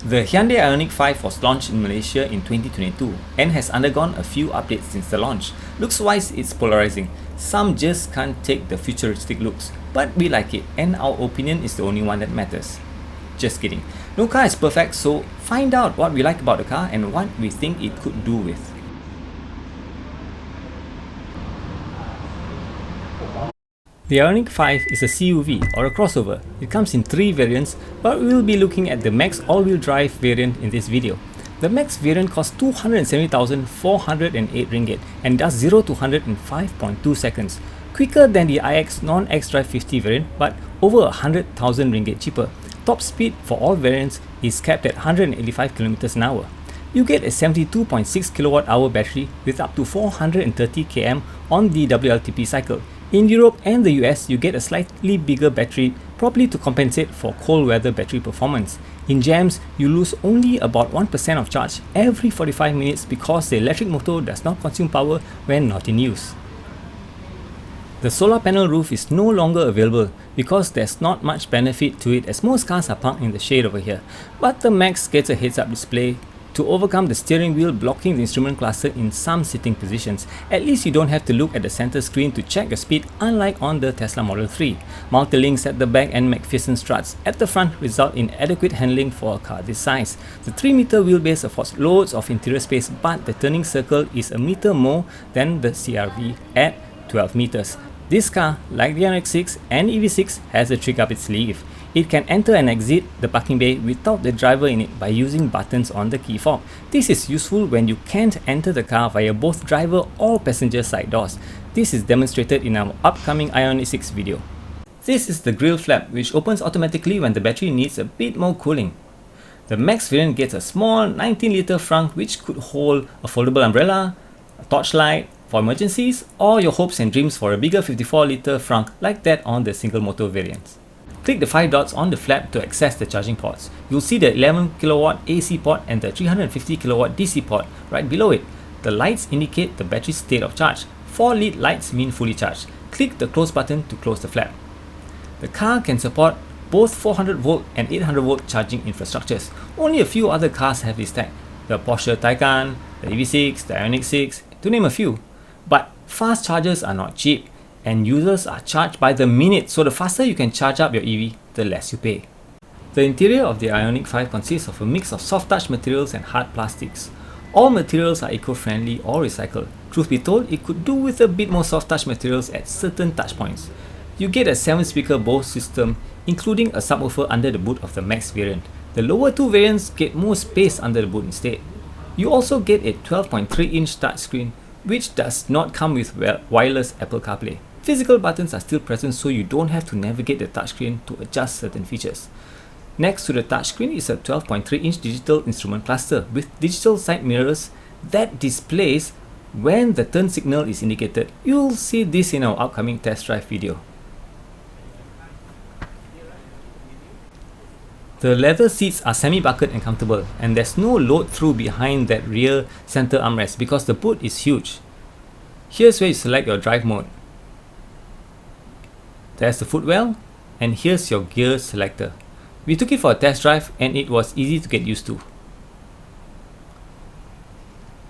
The Hyundai Ioniq 5 was launched in Malaysia in 2022 and has undergone a few updates since the launch. Looks-wise, it's polarizing. Some just can't take the futuristic looks, but we like it and our opinion is the only one that matters. Just kidding. No car is perfect, so find out what we like about the car and what we think it could do with. The Ioniq 5 is a CUV or a crossover. It comes in 3 variants, but we will be looking at the Max all-wheel drive variant in this video. The Max variant costs 270,408 ringgit and does 0 to 100 in 5.2 seconds, quicker than the iX non-xDrive 50 variant but over 100,000 ringgit cheaper. Top speed for all variants is capped at 185 km an hour. You get a 72.6 kWh battery with up to 430 km on the WLTP cycle. In Europe and the US, you get a slightly bigger battery, probably to compensate for cold weather battery performance. In jams, you lose only about 1% of charge every 45 minutes because the electric motor does not consume power when not in use. The solar panel roof is no longer available because there's not much benefit to it as most cars are parked in the shade over here. But the Max gets a heads-up display to overcome the steering wheel blocking the instrument cluster in some sitting positions. At least you don't have to look at the center screen to check your speed, unlike on the Tesla Model 3. Multi-links at the back and McPherson struts at the front result in adequate handling for a car this size. The 3-meter wheelbase affords loads of interior space, but the turning circle is a meter more than the CR-V at 12 meters. This car, like the Ioniq 6 and EV6, has a trick up its sleeve. It can enter and exit the parking bay without the driver in it by using buttons on the key fob. This is useful when you can't enter the car via both driver or passenger side doors. This is demonstrated in our upcoming Ioniq 6 video. This is the grille flap, which opens automatically when the battery needs a bit more cooling. The Max variant gets a small 19-litre frunk which could hold a foldable umbrella, a torchlight for emergencies, or your hopes and dreams for a bigger 54-litre frunk like that on the single motor variants. Click the 5 dots on the flap to access the charging ports. You'll see the 11 kW AC port and the 350 kW DC port right below it. The lights indicate the battery's state of charge. 4 LED lights mean fully charged. Click the close button to close the flap. The car can support both 400 volt and 800 volt charging infrastructures. Only a few other cars have this tech. The Porsche Taycan, the EV6, the Ioniq 6, to name a few. But fast chargers are not cheap, and users are charged by the minute, so the faster you can charge up your EV, the less you pay. The interior of the Ioniq 5 consists of a mix of soft touch materials and hard plastics. All materials are eco-friendly or recycled. Truth be told, it could do with a bit more soft touch materials at certain touch points. You get a 7-speaker Bose system, including a subwoofer under the boot of the Max variant. The lower 2 variants get more space under the boot instead. You also get a 12.3-inch touchscreen, which does not come with wireless Apple CarPlay. Physical buttons are still present, so you don't have to navigate the touchscreen to adjust certain features. Next to the touchscreen is a 12.3-inch digital instrument cluster with digital side mirrors that displays when the turn signal is indicated. You'll see this in our upcoming test drive video. The leather seats are semi-bucket and comfortable, and there's no load through behind that rear center armrest because the boot is huge. Here's where you select your drive mode. There's the footwell, and here's your gear selector. We took it for a test drive and it was easy to get used to.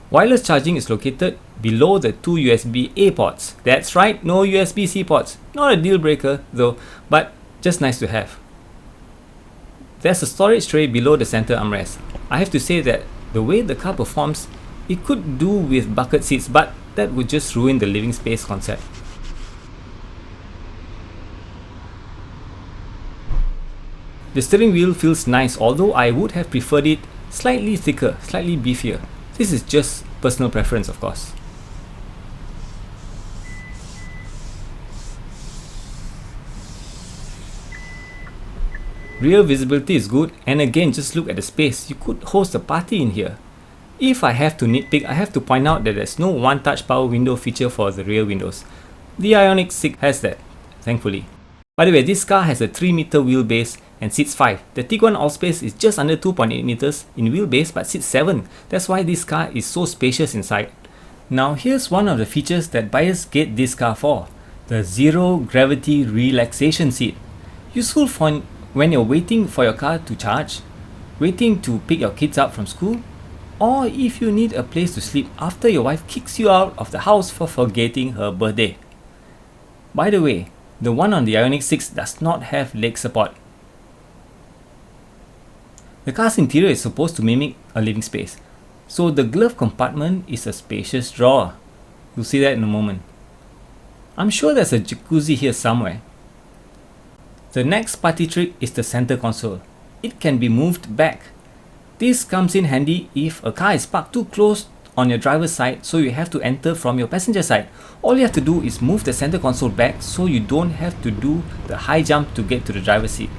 Wireless charging is located below the 2 USB-A ports. That's right, no USB-C ports. Not a deal breaker though, but just nice to have. There's a storage tray below the center armrest. I have to say that the way the car performs, it could do with bucket seats, but that would just ruin the living space concept. The steering wheel feels nice, although I would have preferred it slightly thicker, slightly beefier. This is just personal preference, of course. Rear visibility is good, and again, just look at the space. You could host a party in here. If I have to nitpick, I have to point out that there's no one-touch power window feature for the rear windows. The Ioniq 6 has that, thankfully. By the way, this car has a 3-meter wheelbase and seats 5. The Tiguan Allspace is just under 2.8 meters in wheelbase but seats 7. That's why this car is so spacious inside. Now here's one of the features that buyers get this car for. The zero gravity relaxation seat. Useful for when you're waiting for your car to charge. waiting to pick your kids up from school, or if you need a place to sleep after your wife kicks you out of the house for forgetting her birthday. By the way, the one on the Ioniq 6 does not have leg support. The car's interior is supposed to mimic a living space, so the glove compartment is a spacious drawer. You'll see that in a moment. I'm sure there's a jacuzzi here somewhere. The next party trick is the center console. It can be moved back. This comes in handy if a car is parked too close on your driver's side, so you have to enter from your passenger side. All you have to do is move the center console back so you don't have to do the high jump to get to the driver's seat.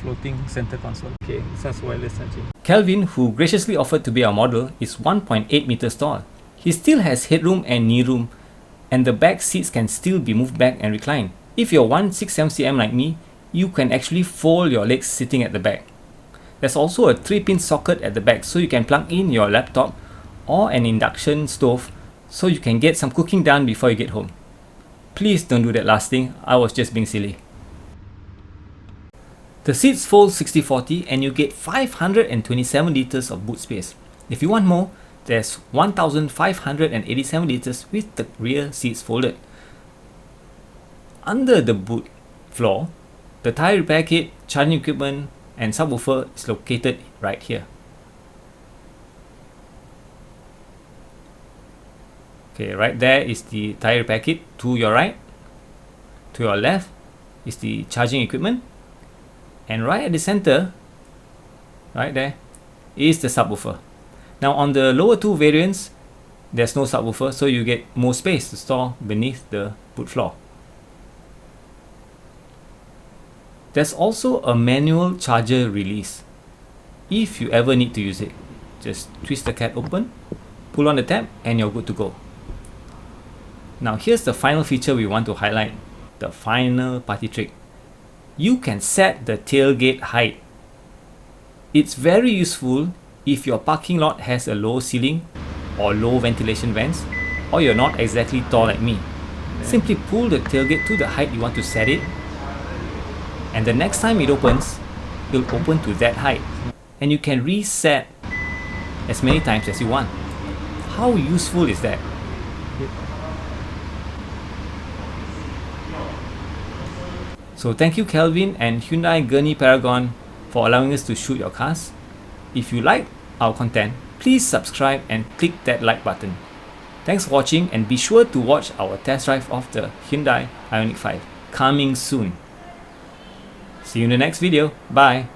Floating center console. Okay, that's wireless charging. Kelvin, who graciously offered to be our model, is 1.8 meters tall. He still has headroom and knee room, and the back seats can still be moved back and reclined. If you're 167 cm like me, you can actually fold your legs sitting at the back. There's also a 3-pin socket at the back, so you can plug in your laptop or an induction stove so you can get some cooking done before you get home. Please don't do that last thing, I was just being silly. The seats fold 60-40 and you get 527 liters of boot space. If you want more, there's 1587 liters with the rear seats folded. Under the boot floor, the tire repair kit, charging equipment and subwoofer is located right here. Okay, right there is the tire repair kit. To your right, to your left is the charging equipment, and right at the center, right there, is the subwoofer. Now on the lower two variants, there's no subwoofer, so you get more space to store beneath the boot floor. There's also a manual charger release. If you ever need to use it, just twist the cap open, pull on the tab, and you're good to go. Now here's the final feature we want to highlight, the final party trick. You can set the tailgate height. It's very useful if your parking lot has a low ceiling or low ventilation vents, or you're not exactly tall like me. Simply pull the tailgate to the height you want to set it, and the next time it opens, it'll open to that height, and you can reset as many times as you want. How useful is that? So thank you Kelvin and Hyundai Gurney Paragon for allowing us to shoot your cars. If you like our content, please subscribe and click that like button. Thanks for watching, and be sure to watch our test drive of the Hyundai Ioniq 5 coming soon. See you in the next video. Bye.